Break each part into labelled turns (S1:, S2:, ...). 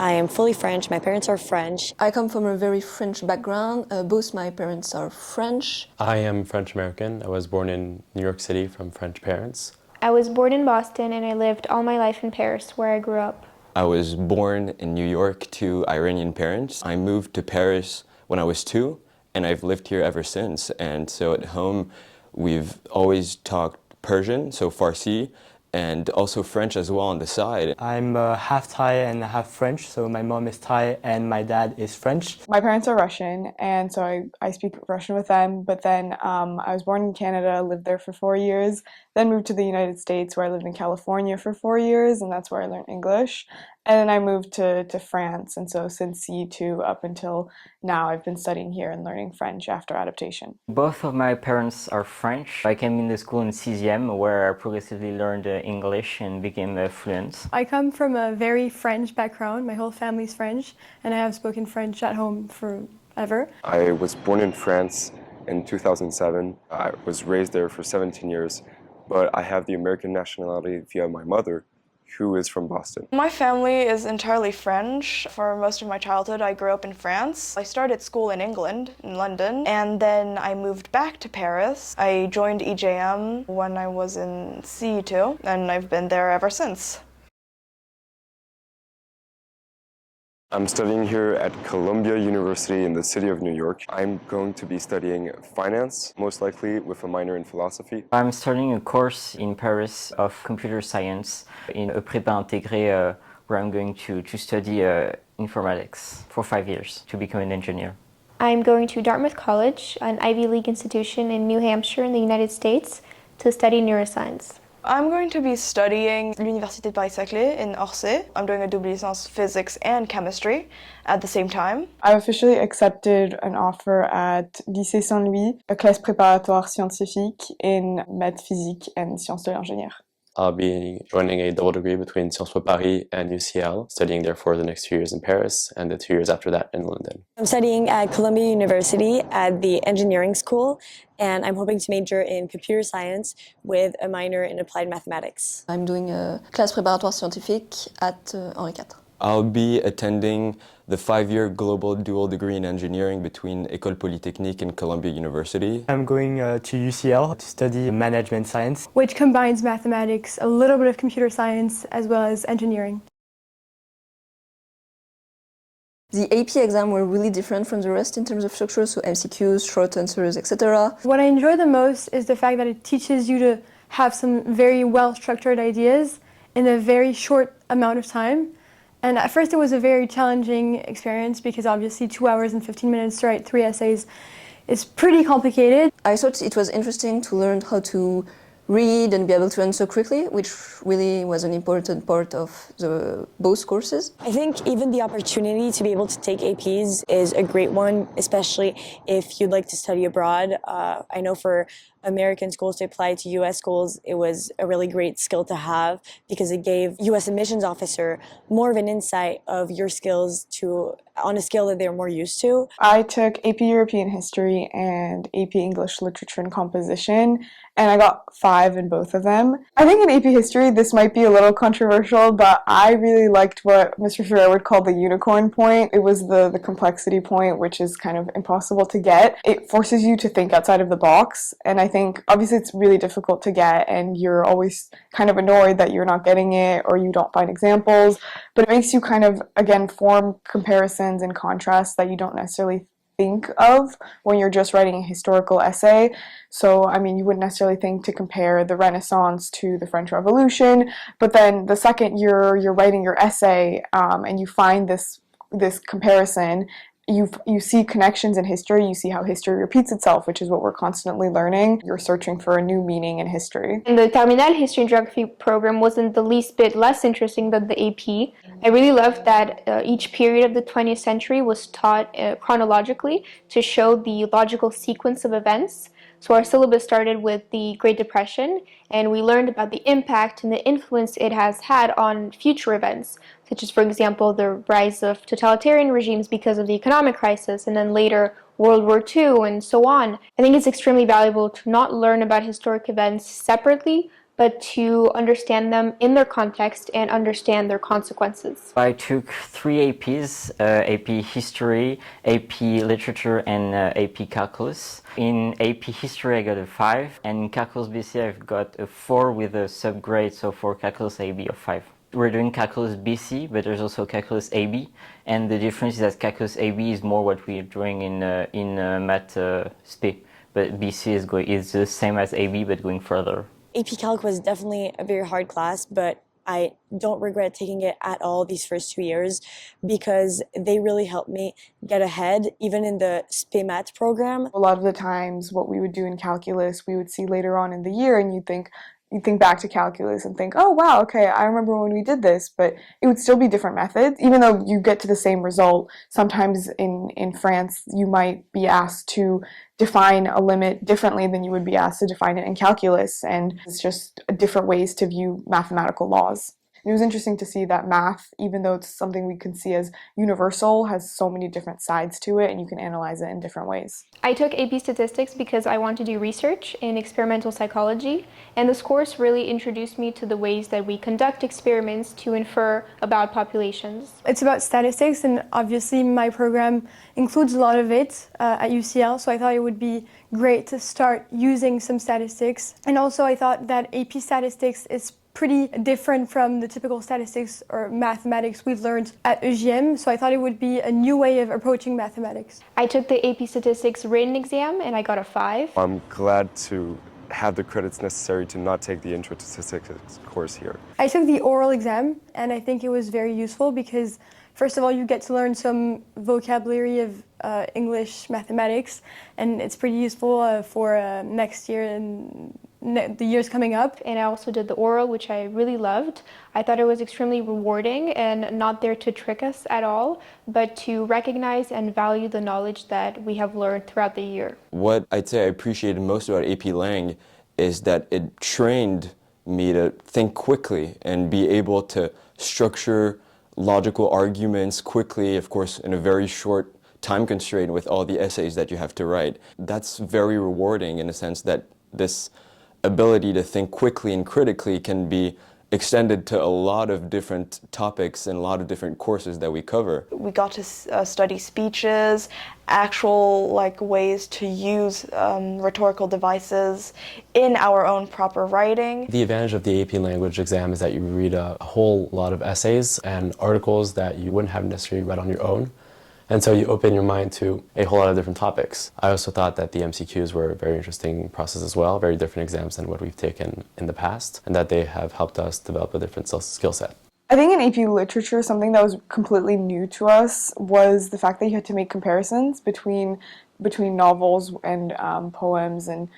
S1: I am fully French. My parents are French.
S2: I come from a very French background. Both my parents are French.
S3: I am French American. I was born in New York City from French parents.
S4: I was born in Boston and I lived all my life in Paris, where I grew up.
S5: I was born in New York to Iranian parents. I moved to Paris when I was 2, and I've lived here ever since. And so at home, we've always talked Persian, so Farsi, and also French as well on the side.
S6: I'm half Thai and half French, so my mom is Thai and my dad is French.
S7: My parents are Russian, and so I speak Russian with them, but then I was born in Canada, lived there for 4 years, then moved to the United States where I lived in California for 4 years, and that's where I learned English. And then I moved to France, and so since C2 up until now I've been studying here and learning French after adaptation.
S8: Both of my parents are French. I came in the school in 6e where I progressively learned English and became fluent.
S9: I come from a very French background. My whole family's French, and I have spoken French at home forever.
S10: I was born in France in 2007. I was raised there for 17 years, but I have the American nationality via my mother, who is from Boston.
S11: My family is entirely French. For most of my childhood, I grew up in France. I started school in England, in London, and then I moved back to Paris. I joined EJM when I was in CE2, and I've been there ever since.
S10: I'm studying here at Columbia University in the city of New York. I'm going to be studying finance, most likely with a minor in philosophy.
S8: I'm starting a course in Paris of computer science in a prépa intégré where I'm going to study informatics for 5 years to become an engineer.
S4: I'm going to Dartmouth College, an Ivy League institution in New Hampshire in the United States, to study neuroscience.
S11: I'm going to be studying l'Université de Paris-Saclay in Orsay. I'm doing a double licence physics and chemistry at the same time.
S7: I officially accepted an offer at Lycée Saint-Louis, a classe préparatoire scientifique in maths physique and sciences de l'ingénieur.
S3: I'll be joining a double degree between Sciences Po Paris and UCL, studying there for the next 2 years in Paris and the 2 years after that in London.
S1: I'm studying at Columbia University at the engineering school, and I'm hoping to major in computer science with a minor in applied mathematics.
S2: I'm doing a classe préparatoire scientifique at Henri IV.
S5: I'll be attending the 5-year global dual degree in engineering between École Polytechnique and Columbia University.
S6: I'm going to UCL to study management science,
S9: which combines mathematics, a little bit of computer science, as well as engineering.
S2: The AP exam were really different from the rest in terms of structure, so MCQs, short answers, etc.
S9: What I enjoy the most is the fact that it teaches you to have some very well-structured ideas in a very short amount of time. And at first it was a very challenging experience because obviously 2 hours and 15 minutes to write 3 essays is pretty complicated.
S2: I thought it was interesting to learn how to read and be able to answer quickly, which really was an important part of both courses.
S1: I think even the opportunity to be able to take APs is a great one, especially if you'd like to study abroad. I know for American schools to apply to US schools, it was a really great skill to have because it gave US admissions officer more of an insight of your skills on a scale that they're more used to.
S7: I took AP European History and AP English Literature and Composition, and I got 5 in both of them. I think in AP History, this might be a little controversial, but I really liked what Mr. Ferrer would call the unicorn point. It was the complexity point, which is kind of impossible to get. It forces you to think outside of the box, and I think obviously it's really difficult to get, and you're always kind of annoyed that you're not getting it or you don't find examples, but it makes you kind of, again, form comparisons and contrasts that you don't necessarily think of when you're just writing a historical essay. So, I mean, you wouldn't necessarily think to compare the Renaissance to the French Revolution, but then the second you're writing your essay and you find this comparison, you see connections in history, you see how history repeats itself, which is what we're constantly learning. You're searching for a new meaning in history.
S4: And the Terminal History and Geography program wasn't the least bit less interesting than the AP. I really loved that each period of the 20th century was taught chronologically to show the logical sequence of events. So our syllabus started with the Great Depression, and we learned about the impact and the influence it has had on future events, such as, for example, the rise of totalitarian regimes because of the economic crisis, and then later World War II, and so on. I think it's extremely valuable to not learn about historic events separately, but to understand them in their context and understand their consequences.
S8: I took 3 APs, AP History, AP Literature, and AP Calculus. In AP History I got a 5, and in Calculus BC I've got a 4 with a subgrade, so for Calculus AB of 5. We're doing Calculus BC, but there's also Calculus AB, and the difference is that Calculus AB is more what we're doing in Math Sp, but BC is the same as AB but going further.
S1: AP Calc was definitely a very hard class, but I don't regret taking it at all these first 2 years because they really helped me get ahead, even in the Sp Math program.
S7: A lot of the times what we would do in calculus, we would see later on in the year, and you think back to calculus and think, oh wow, okay, I remember when we did this, but it would still be different methods. Even though you get to the same result, sometimes in France you might be asked to define a limit differently than you would be asked to define it in calculus, and it's just different ways to view mathematical laws. It was interesting to see that math, even though it's something we can see as universal, has so many different sides to it, and you can analyze it in different ways.
S4: I took AP Statistics because I want to do research in experimental psychology, and this course really introduced me to the ways that we conduct experiments to infer about populations.
S9: It's about statistics, and obviously my program includes a lot of it at UCL, so I thought it would be great to start using some statistics. And also I thought that AP Statistics is pretty different from the typical statistics or mathematics we've learned at EGM, so I thought it would be a new way of approaching mathematics.
S4: I took the AP Statistics written exam and I got a 5.
S10: I'm glad to have the credits necessary to not take the Intro to Statistics course here.
S9: I took the oral exam and I think it was very useful because first of all you get to learn some vocabulary of English mathematics, and it's pretty useful for next year and the years coming up.
S4: And I also did the oral, which I really loved. I thought it was extremely rewarding and not there to trick us at all, but to recognize and value the knowledge that we have learned throughout the year.
S5: What I'd say I appreciated most about AP Lang is that it trained me to think quickly and be able to structure logical arguments quickly, of course, in a very short time constraint with all the essays that you have to write. That's very rewarding in a sense that this ability to think quickly and critically can be extended to a lot of different topics and a lot of different courses that we cover.
S11: We got to study speeches, actual ways to use rhetorical devices in our own proper writing.
S3: The advantage of the AP language exam is that you read a whole lot of essays and articles that you wouldn't have necessarily read on your own. And so you open your mind to a whole lot of different topics. I also thought that the MCQs were a very interesting process as well, very different exams than what we've taken in the past, and that they have helped us develop a different skill set.
S7: I think in AP Literature, something that was completely new to us was the fact that you had to make comparisons between novels and poems and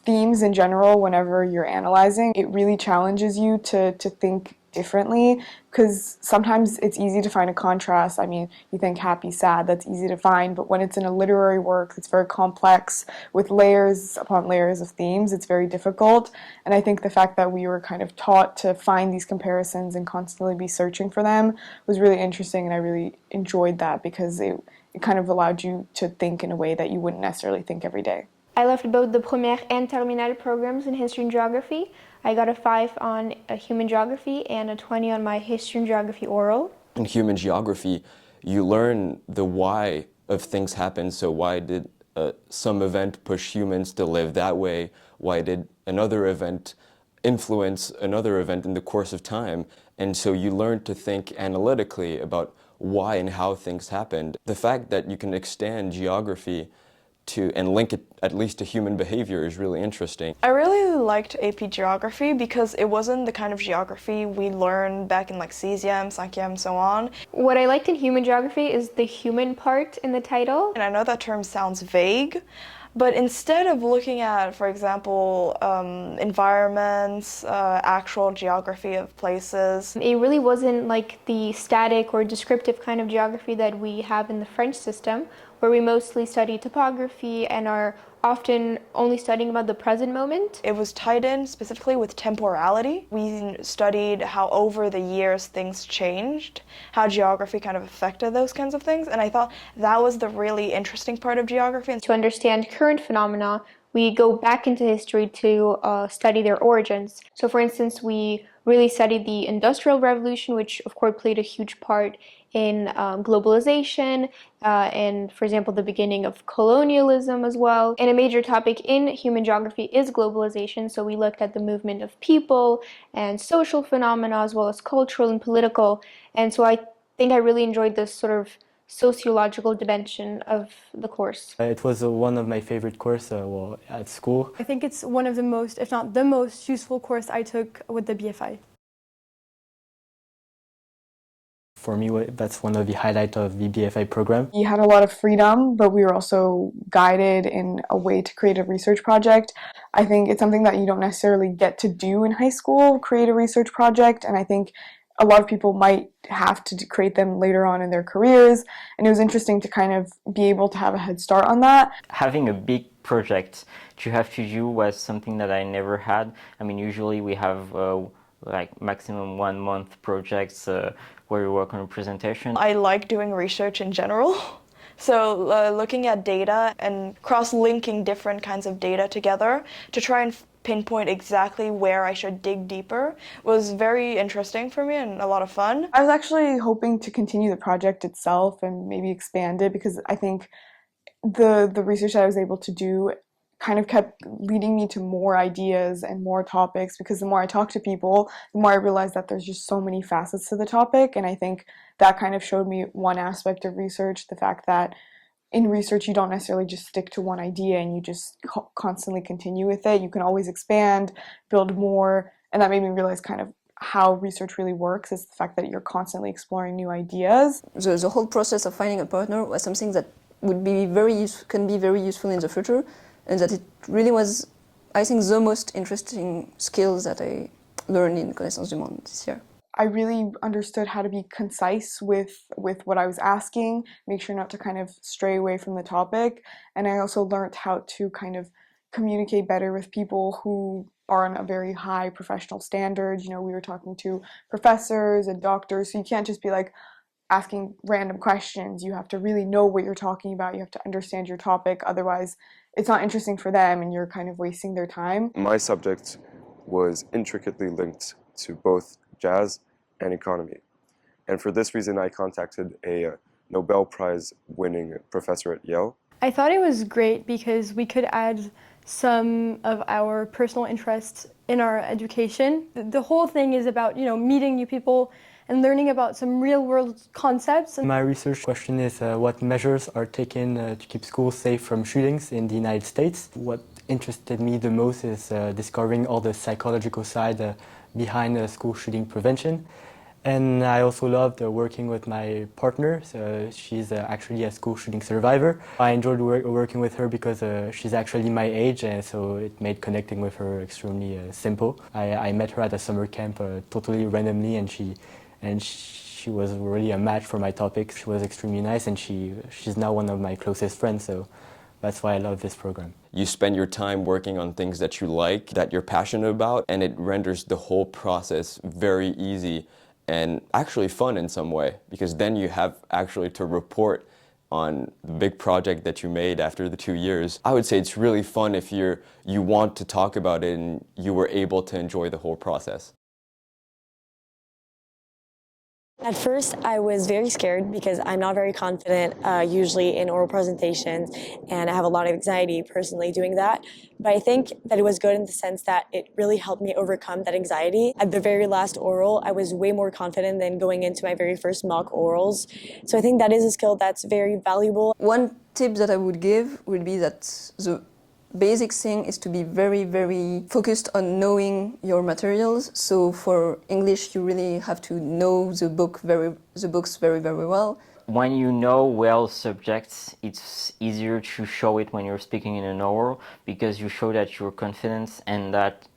S7: themes in general whenever you're analyzing. It really challenges you to think differently, because sometimes it's easy to find a contrast. I mean, you think happy, sad, that's easy to find, but when it's in a literary work that's very complex with layers upon layers of themes, it's very difficult. And I think the fact that we were kind of taught to find these comparisons and constantly be searching for them was really interesting, and I really enjoyed that because it kind of allowed you to think in a way that you wouldn't necessarily think every day.
S4: I loved both the première and terminale programs in history and geography. I got a 5 on human geography and a 20 on my history and geography oral.
S5: In human geography, you learn the why of things happen. So why did some event push humans to live that way? Why did another event influence another event in the course of time? And so you learn to think analytically about why and how things happened. The fact that you can extend geography and link it at least to human behavior is really interesting.
S11: I really liked AP Geography because it wasn't the kind of geography we learned back in CESIEM, 5e, and so on.
S4: What I liked in human geography is the human part in the title.
S11: And I know that term sounds vague, but instead of looking at, for example, environments, actual geography of places.
S4: It really wasn't like the static or descriptive kind of geography that we have in the French system, where we mostly study topography and are often only studying about the present moment.
S11: It was tied in specifically with temporality. We studied how over the years things changed, how geography kind of affected those kinds of things, and I thought that was the really interesting part of geography.
S4: To understand current phenomena, we go back into history to study their origins. So for instance, we really studied the Industrial Revolution, which of course played a huge part in globalization and, for example, the beginning of colonialism as well. And a major topic in human geography is globalization, so we looked at the movement of people and social phenomena as well as cultural and political. And so I think I really enjoyed this sort of sociological dimension of the course.
S6: It was one of my favorite courses at school.
S9: I think it's one of the most, if not the most, useful course I took with the BFI.
S6: For me, that's one of the highlights of the BFI program.
S7: We had a lot of freedom, but we were also guided in a way to create a research project. I think it's something that you don't necessarily get to do in high school, create a research project, and I think a lot of people might have to create them later on in their careers, and it was interesting to kind of be able to have a head start on that.
S8: Having a big project to have to do was something that I never had. I mean, usually we have like maximum 1 month projects where we work on a presentation.
S11: I like doing research in general. So looking at data and cross-linking different kinds of data together to try and pinpoint exactly where I should dig deeper was very interesting for me and a lot of fun. I was actually hoping to continue the project itself and maybe expand it, because I think the research that I was able to do kind of kept leading me to more ideas and more topics, because the more I talk to people, the more I realized that there's just so many facets to the topic. And I think that kind of showed me one aspect of research, the fact that in research you don't necessarily just stick to one idea and you just constantly continue with it. You can always expand, build more, and that made me realize kind of how research really works, is the fact that you're constantly exploring new ideas.
S2: The whole process of finding a partner was something that would be can be very useful in the future, and that it really was, I think, the most interesting skills that I learned in Connaissance du Monde this year.
S7: I really understood how to be concise with what I was asking, make sure not to kind of stray away from the topic, and I also learned how to kind of communicate better with people who are on a very high professional standard. You know, we were talking to professors and doctors, so you can't just be like asking random questions. You have to really know what you're talking about, you have to understand your topic, otherwise it's not interesting for them and you're kind of wasting their time.
S10: My subject was intricately linked to both jazz and economy. And for this reason, I contacted a Nobel Prize winning professor at Yale.
S9: I thought it was great because we could add some of our personal interests in our education. The whole thing is about, meeting new people and learning about some real-world concepts.
S6: My research question is what measures are taken to keep schools safe from shootings in the United States. What interested me the most is discovering all the psychological side behind school shooting prevention. And I also loved working with my partner. So she's actually a school shooting survivor. I enjoyed working with her because she's actually my age, and so it made connecting with her extremely simple. I met her at a summer camp totally randomly, and she was really a match for my topic. She was extremely nice, and she's now one of my closest friends, so that's why I love this program.
S5: You spend your time working on things that you like, that you're passionate about, and it renders the whole process very easy and actually fun in some way, because then you have actually to report on the big project that you made after the 2 years. I would say it's really fun if you want to talk about it and you were able to enjoy the whole process.
S1: At first, I was very scared because I'm not very confident usually in oral presentations, and I have a lot of anxiety personally doing that. But I think that it was good in the sense that it really helped me overcome that anxiety. At the very last oral, I was way more confident than going into my very first mock orals. So I think that is a skill that's very valuable.
S2: One tip that I would give would be that the basic thing is to be very, very focused on knowing your materials. So for English, you really have to know the books very, very well.
S8: When you know well subjects, it's easier to show it when you're speaking in an oral, because you show that you're confident and that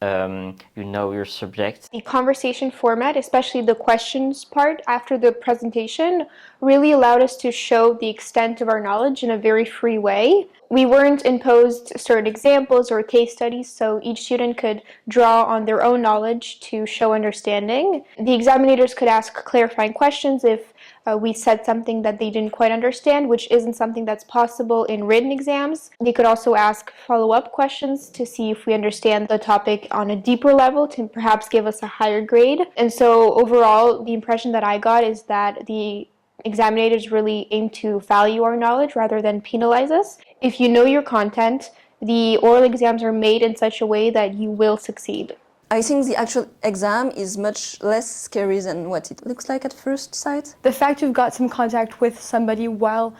S8: you know your subject.
S4: The conversation format, especially the questions part after the presentation, really allowed us to show the extent of our knowledge in a very free way. We weren't imposed certain examples or case studies, so each student could draw on their own knowledge to show understanding. The examinators could ask clarifying questions if we said something that they didn't quite understand, which isn't something that's possible in written exams. They could also ask follow-up questions to see if we understand the topic on a deeper level to perhaps give us a higher grade. And so overall, the impression that I got is that the examinators really aim to value our knowledge rather than penalize us. If you know your content, the oral exams are made in such a way that you will succeed.
S2: I think the actual exam is much less scary than what it looks like at first sight.
S9: The fact you've got some contact with somebody while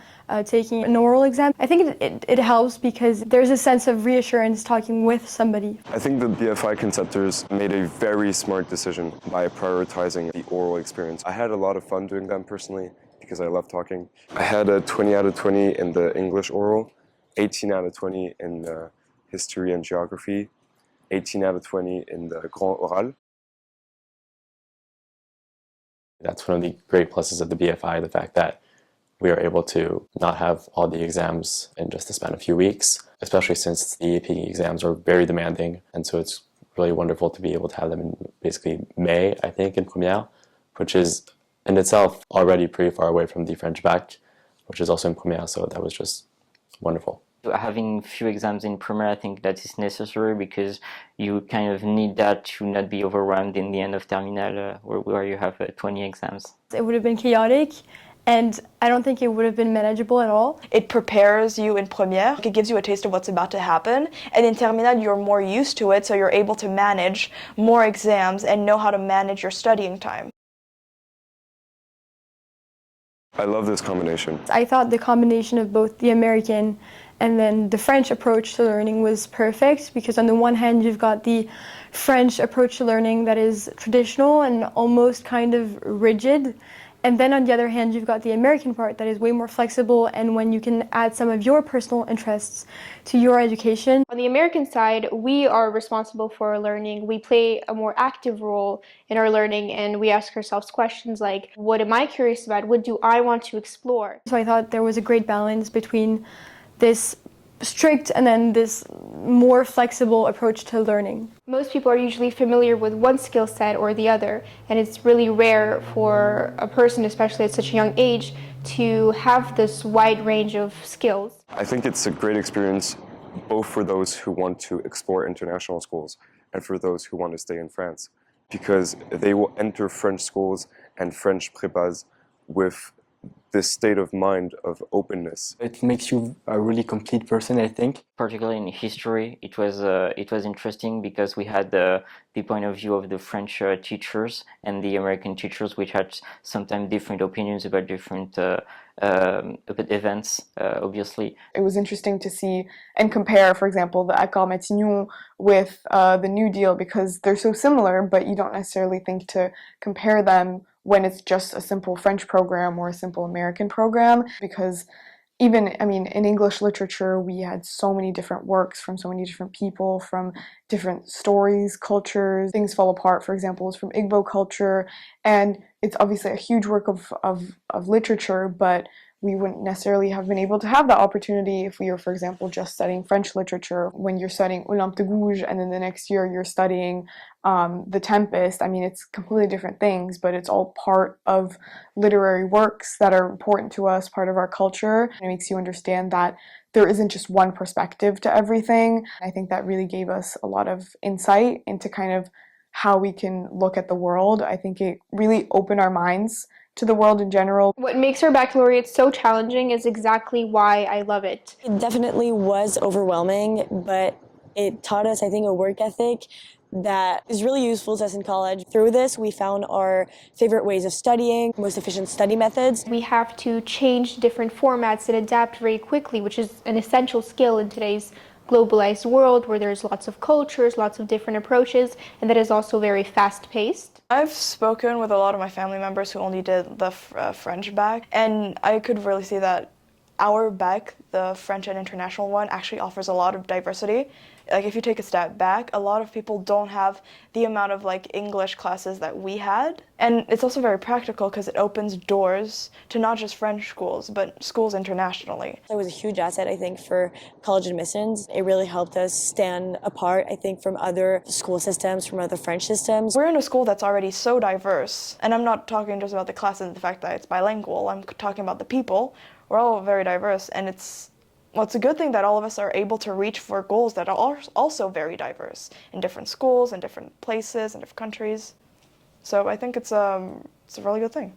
S9: taking an oral exam, I think it helps because there's a sense of reassurance talking with somebody.
S10: I think the BFI conceptors made a very smart decision by prioritizing the oral experience. I had a lot of fun doing them personally because I love talking. I had a 20 out of 20 in the English oral, 18 out of 20 in history and geography, 18 out of 20 in the Grand Oral.
S3: That's one of the great pluses of the BFI, the fact that we are able to not have all the exams in just the span of a few weeks, especially since the AP exams are very demanding. And so it's really wonderful to be able to have them in basically May, I think, in Première, which is in itself already pretty far away from the French Bac, which is also in Première, so that was just wonderful.
S8: Having few exams in Première, I think that is necessary because you kind of need that to not be overwhelmed in the end of Terminale where you have 20 exams.
S9: It would have been chaotic, and I don't think it would have been manageable at all.
S11: It prepares you in Première. It gives you a taste of what's about to happen. And in Terminale, you're more used to it, so you're able to manage more exams and know how to manage your studying time.
S10: I love this combination.
S9: I thought the combination of both the American and then the French approach to learning was perfect because on the one hand you've got the French approach to learning that is traditional and almost kind of rigid, and then on the other hand you've got the American part that is way more flexible and when you can add some of your personal interests to your education.
S4: On the American side, we are responsible for our learning. We play a more active role in our learning and we ask ourselves questions like, what am I curious about? What do I want to explore?
S9: So I thought there was a great balance between this strict and then this more flexible approach to learning.
S4: Most people are usually familiar with one skill set or the other, and it's really rare for a person, especially at such a young age, to have this wide range of skills.
S10: I think it's a great experience both for those who want to explore international schools and for those who want to stay in France, because they will enter French schools and French prépas with this state of mind of openness.
S6: It makes you a really complete person, I think.
S8: Particularly in history, it was interesting because we had the point of view of the French teachers and the American teachers, which had sometimes different opinions about different about events, obviously.
S7: It was interesting to see and compare, for example, the Accord Matignon with the New Deal because they're so similar, but you don't necessarily think to compare them when it's just a simple French program or a simple American program, because even, in English literature, we had so many different works from so many different people, from different stories, cultures. Things Fall Apart, for example, is from Igbo culture, and it's obviously a huge work of literature, but we wouldn't necessarily have been able to have that opportunity if we were, for example, just studying French literature. When you're studying Olympe de Gouges and then the next year you're studying The Tempest, it's completely different things, but it's all part of literary works that are important to us, part of our culture. It makes you understand that there isn't just one perspective to everything. I think that really gave us a lot of insight into kind of how we can look at the world. I think it really opened our minds to the world in general.
S4: What makes our baccalaureate so challenging is exactly why I love it.
S1: It definitely was overwhelming, but it taught us, I think, a work ethic that is really useful to us in college. Through this, we found our favorite ways of studying, most efficient study methods.
S4: We have to change different formats and adapt very quickly, which is an essential skill in today's globalized world where there's lots of cultures, lots of different approaches, and that is also very fast-paced.
S11: I've spoken with a lot of my family members who only did the French bac, and I could really see that Our BEC, the French and International one, actually offers a lot of diversity. Like if you take a step back, a lot of people don't have the amount of like English classes that we had. And it's also very practical because it opens doors to not just French schools, but schools internationally.
S1: It was a huge asset, I think, for college admissions. It really helped us stand apart, I think, from other school systems, from other French systems.
S11: We're in a school that's already so diverse, and I'm not talking just about the classes and the fact that it's bilingual, I'm talking about the people. We're all very diverse, and it's a good thing that all of us are able to reach for goals that are also very diverse in different schools and different places and different countries. So I think it's a really good thing.